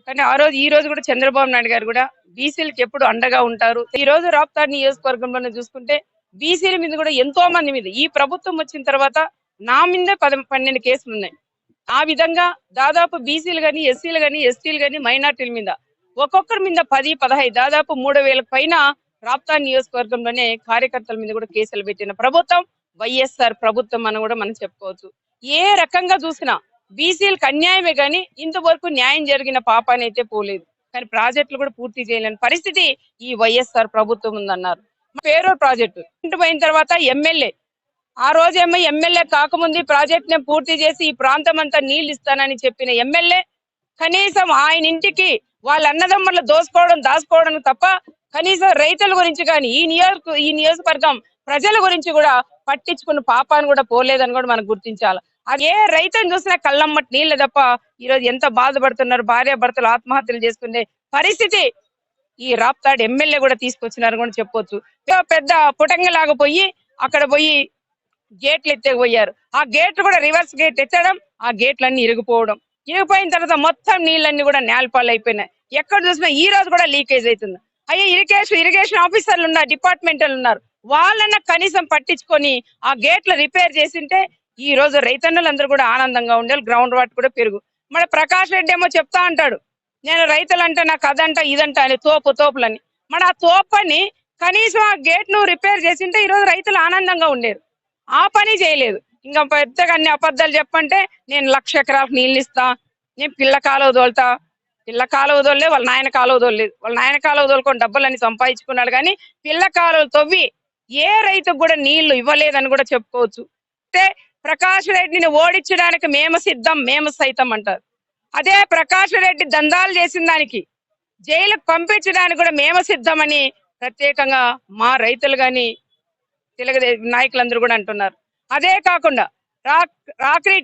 కానీ ఆ రోజు ఈ రోజు కూడా చంద్రబాబు నాయుడు గారు కూడా బీసీలకు ఎప్పుడు అండగా ఉంటారు. ఈ రోజు రాప్తాడు నియోజకవర్గంలోనే చూసుకుంటే బీసీల మీద కూడా ఎంతో మంది మీద ఈ ప్రభుత్వం వచ్చిన తర్వాత నా మీదే 12 కేసులు ఉన్నాయి. ఆ విధంగా దాదాపు బీసీలు గాని, ఎస్సీలు గాని, ఎస్టీలు గాని, మైనార్టీల మీద ఒక్కొక్కరి మీద 10, 15 దాదాపు 3000 పైన రాప్తాడు నియోజకవర్గంలోనే కార్యకర్తల మీద కూడా కేసులు పెట్టిన ప్రభుత్వం వైఎస్ఆర్ ప్రభుత్వం అని కూడా మనం చెప్పుకోవచ్చు. ఏ రకంగా చూసినా బీసీలకు అన్యాయమే గాని ఇంతవరకు న్యాయం జరిగిన పాపాన్ని అయితే పోలేదు. కానీ ప్రాజెక్టులు కూడా పూర్తి చేయలేని పరిస్థితి ఈ వైఎస్ఆర్ ప్రభుత్వం ఉందన్నారు. పేరూరు ప్రాజెక్టు ఇంటి పోయిన తర్వాత ఎమ్మెల్యే ఆ రోజేమో ఎమ్మెల్యే కాకముందు ప్రాజెక్ట్ ని పూర్తి చేసి ఈ ప్రాంతం అంతా నీళ్లు ఇస్తానని చెప్పిన ఎమ్మెల్యే కనీసం ఆయన ఇంటికి వాళ్ళ అన్నదమ్ముల దాచుకోవడం తప్ప కనీసం రైతుల గురించి కానీ ఈ నియోజకవర్గం ప్రజల గురించి కూడా పట్టించుకున్న పాపాన్ని కూడా పోలేదని కూడా మనం గుర్తించాలి. అది ఏ రైతుని చూసినా కళ్ళమ్మటి నీళ్ళు తప్ప ఈ రోజు ఎంత బాధపడుతున్నారు, భార్య భర్తలు ఆత్మహత్యలు చేసుకునే పరిస్థితి ఈ రాప్తాడు ఎమ్మెల్యే కూడా తీసుకొచ్చినారు కూడా చెప్పొచ్చు. పెద్ద పుటంగలాగా అక్కడ పోయి గేట్లు ఎత్తకపోయారు. ఆ గేట్లు కూడా రివర్స్ గేట్ ఎత్తడం, ఆ గేట్లన్నీ ఇరిగిపోయిన తర్వాత మొత్తం నీళ్ళన్నీ కూడా నేలపాలు అయిపోయినాయి. ఎక్కడ చూసినా ఈ రోజు కూడా లీకేజ్ అవుతుంది. అయ్యే ఇరిగేషన్ ఆఫీసర్లు ఉన్నారు, డిపార్ట్మెంటల్ ఉన్నారు, వాళ్ళన్న కనీసం పట్టించుకొని ఆ గేట్లు రిపేర్ చేసింటే ఈ రోజు రైతన్నులందరూ కూడా ఆనందంగా ఉండాలి, గ్రౌండ్ వాటర్ కూడా పెరుగు. మన ప్రకాష్ రెడ్డి ఏమో చెప్తా అంటాడు, నేను రైతులంటే నాకు అదంట ఇదంట అని తోపులని. మన ఆ తోపని కనీసం ఆ గేట్ ను రిపేర్ చేసింటే ఈ రోజు రైతులు ఆనందంగా ఉండేరు. ఆ పని చేయలేదు. ఇంకా పెద్దగా అన్ని అబద్ధాలు చెప్పంటే నేను 1,00,000 ఎకరాలకు నీళ్ళు ఇస్తా, నేను పిల్ల కాలువ తోలలేదు, వాళ్ళ నాయన కాలువ తోలలేదు. వాళ్ళ నాయన కాలువ తోలుకొని డబ్బులన్నీ సంపాదించుకున్నాడు కానీ పిల్ల కాలువలు తవ్వి ఏ రైతుకు కూడా నీళ్లు ఇవ్వలేదని కూడా చెప్పుకోవచ్చు. అంటే ప్రకాష్ రెడ్డిని ఓడించడానికి మేము సైతం అంటారు. అదే ప్రకాష్ రెడ్డి దందాలు చేసిన దానికి జైలుకు పంపించడానికి కూడా మేము సిద్ధమని ప్రత్యేకంగా మా రైతులు గాని తెలుగుదేశం నాయకులందరూ కూడా అంటున్నారు. అదే కాకుండా రాక్రీ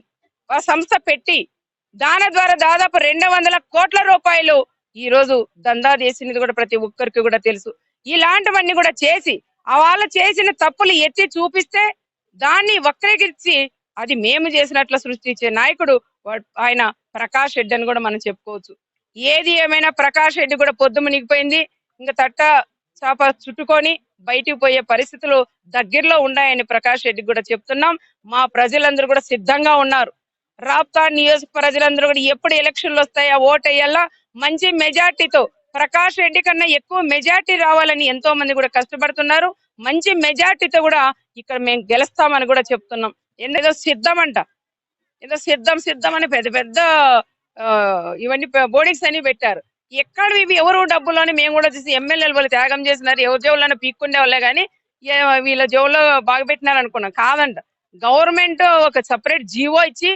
సంస్థ పెట్టి దాని ద్వారా దాదాపు 200 కోట్ల రూపాయలు ఈ రోజు దందా చేసినది కూడా ప్రతి ఒక్కరికి కూడా తెలుసు. ఇలాంటివన్నీ కూడా చేసి వాళ్ళు చేసిన తప్పులు ఎత్తి చూపిస్తే దాన్ని వక్రీకరించి అది మేము చేసినట్లు సృష్టించే నాయకుడు ఆయన ప్రకాష్ రెడ్డి అని కూడా మనం చెప్పుకోవచ్చు. ఏది ఏమైనా ప్రకాష్ రెడ్డి కూడా పొద్దు మునిగిపోయింది. ఇంకా తట్ట చాప చుట్టుకొని బయటికి పోయే పరిస్థితులు దగ్గరలో ఉన్నాయని ప్రకాష్ రెడ్డి కూడా చెప్తున్నాం. మా ప్రజలందరూ కూడా సిద్ధంగా ఉన్నారు. రాప్తాడు నియోజక ప్రజలందరూ కూడా ఎప్పుడు ఎలక్షన్లు వస్తాయా ఓటు వేయాలా, మంచి మెజార్టీతో ప్రకాష్ రెడ్డి కన్నా ఎక్కువ మెజార్టీ రావాలని ఎంతో మంది కూడా కష్టపడుతున్నారు. మంచి మెజార్టీతో కూడా ఇక్కడ మేము గెలుస్తామని కూడా చెప్తున్నాం. ఏదో సిద్ధం అని పెద్ద పెద్ద ఇవన్నీ బోర్డింగ్స్ అని పెట్టారు. ఎక్కడ ఇవి ఎవరు డబ్బులని మేము కూడా చూసి ఎమ్మెల్యేలు వాళ్ళు త్యాగం చేసినారు, ఎవరి జేబుల్లో పీక్కుండే వాళ్ళే గానీ వీళ్ళ జేబుల్లో బాగా పెట్టినారు అనుకున్నాం. కాదంట, గవర్నమెంట్ ఒక సపరేట్ జీవో ఇచ్చి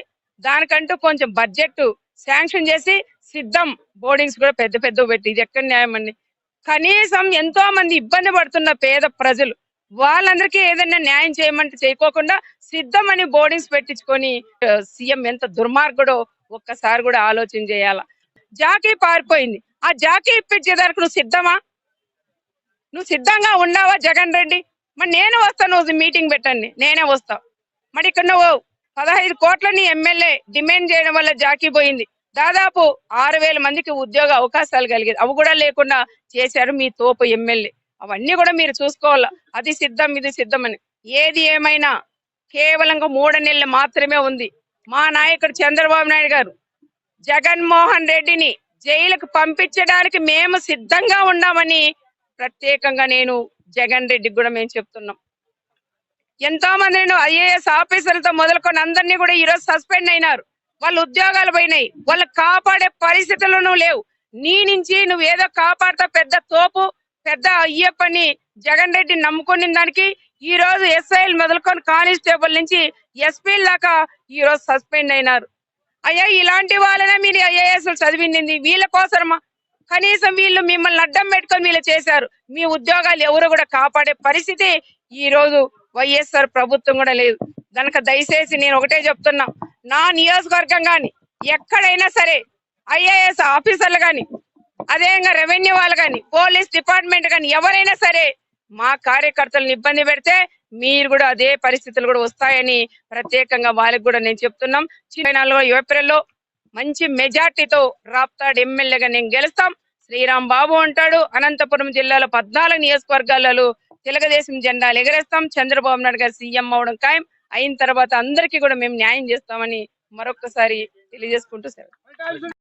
దానికంటూ కొంచెం బడ్జెట్ శాంక్షన్ చేసి సిద్ధం బోర్డింగ్స్ కూడా పెద్ద పెద్ద పెట్టి ఇది ఎక్కడ న్యాయం అండి? కనీసం ఎంతో మంది ఇబ్బంది పడుతున్న పేద ప్రజలు వాళ్ళందరికీ ఏదైనా న్యాయం చేయమంటే చేయకోకుండా సిద్ధం అని బోర్డింగ్స్ పెట్టించుకొని సీఎం ఎంత దుర్మార్గుడో ఒక్కసారి కూడా ఆలోచన చేయాల. జాకీ పారిపోయింది, ఆ జాకీ ఇప్పించేదానికి నువ్వు సిద్ధంగా ఉన్నావా జగన్ రెడ్డి? మరి నేను వస్తా, నువ్వు మీటింగ్ పెట్టండి, నేనే వస్తా. మరి ఇక్కడ నువ్వు 15 కోట్లని ఎమ్మెల్యే డిమాండ్ చేయడం వల్ల జాకీ పోయింది. దాదాపు 6,000 మందికి ఉద్యోగ అవకాశాలు కలిగేది, అవి కూడా లేకుండా చేశారు మీ తోపు ఎమ్మెల్యే. అవన్నీ కూడా మీరు చూసుకోవాలా. అది సిద్ధం ఇది సిద్ధం అని. ఏది ఏమైనా కేవలంగా 3 నెలలు మాత్రమే ఉంది. మా నాయకుడు చంద్రబాబు నాయుడు గారు జగన్మోహన్ రెడ్డిని జైలుకు పంపించడానికి మేము సిద్ధంగా ఉన్నామని ప్రత్యేకంగా నేను జగన్ రెడ్డికి కూడా మేము చెప్తున్నాం. ఎంతో మంది ఐఏఎస్ ఆఫీసర్లతో మొదలుకొని అందరినీ కూడా ఈరోజు సస్పెండ్ అయినారు, వాళ్ళ ఉద్యోగాలు పోయినాయి, వాళ్ళు కాపాడే పరిస్థితులను లేవు. నీ నుంచి నువ్వేదో కాపాడుతా పెద్ద తోపు పెద్ద అయ్యప్పని జగన్ రెడ్డిని నమ్ముకున్న దానికి ఈ రోజు ఎస్ఐలు మొదలుకొని కానిస్టేబుల్ నుంచి ఎస్పీ దాకా ఈ రోజు సస్పెండ్ అయినారు. అయ్యా ఇలాంటి వాళ్ళనే మీరు ఐఏఎస్ చదివింది వీళ్ళ కోసమా? కనీసం వీళ్ళు మిమ్మల్ని అడ్డం పెట్టుకొని వీళ్ళు చేశారు. మీ ఉద్యోగాలు ఎవరు కూడా కాపాడే పరిస్థితి ఈ రోజు వైఎస్ఆర్ ప్రభుత్వం కూడా లేదు. కనుక దయచేసి నేను ఒకటే చెప్తున్నా, నా నియోజకవర్గం గాని ఎక్కడైనా సరే ఐఏఎస్ ఆఫీసర్లు గాని అదేవిధంగా రెవెన్యూ వాళ్ళు గాని పోలీస్ డిపార్ట్మెంట్ గాని ఎవరైనా సరే మా కార్యకర్తలను ఇబ్బంది పెడితే మీరు కూడా అదే పరిస్థితులు కూడా వస్తాయని ప్రత్యేకంగా వాళ్ళకి కూడా నేను చెప్తున్నాం. 24 ఏప్రిల్లో మంచి మెజార్టీతో రాప్తాడ్ ఎమ్మెల్యేగా నేను గెలుస్తాం. శ్రీరామ్ బాబు అంటాడు. అనంతపురం జిల్లాలో 14 నియోజకవర్గాలలో తెలుగుదేశం జెండాలు ఎగరేస్తాం. చంద్రబాబు నాయుడు గారు సీఎం అవడం ఖాయం. అయిన తర్వాత అందరికీ కూడా మేము న్యాయం చేస్తామని మరొకసారి తెలియజేసుకుంటూ సెలవు.